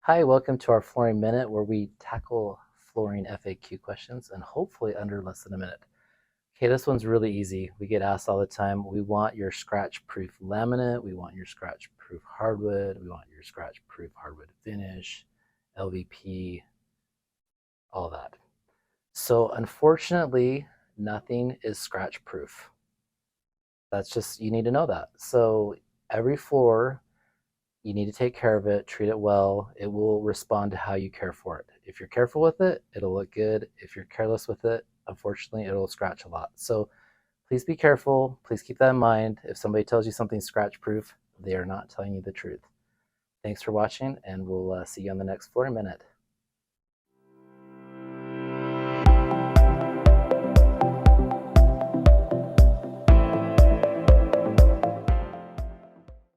Hi, welcome to our Flooring Minute where we tackle flooring FAQ questions and hopefully under less than a minute. Okay, this one's really easy. We get asked all the time, we want your scratch-proof laminate, we want your scratch-proof hardwood, we want your scratch-proof hardwood finish, LVP, all that. So unfortunately, nothing is scratch-proof. That's just, you need to know that. So every floor, you need to take care of it, treat it well. It will respond to how you care for it. If you're careful with it, it'll look good. If you're careless with it, unfortunately, it'll scratch a lot. So please be careful. Please keep that in mind. If somebody tells you something's scratch proof, they are not telling you the truth. Thanks for watching, and we'll see you on the next Flooring Minute.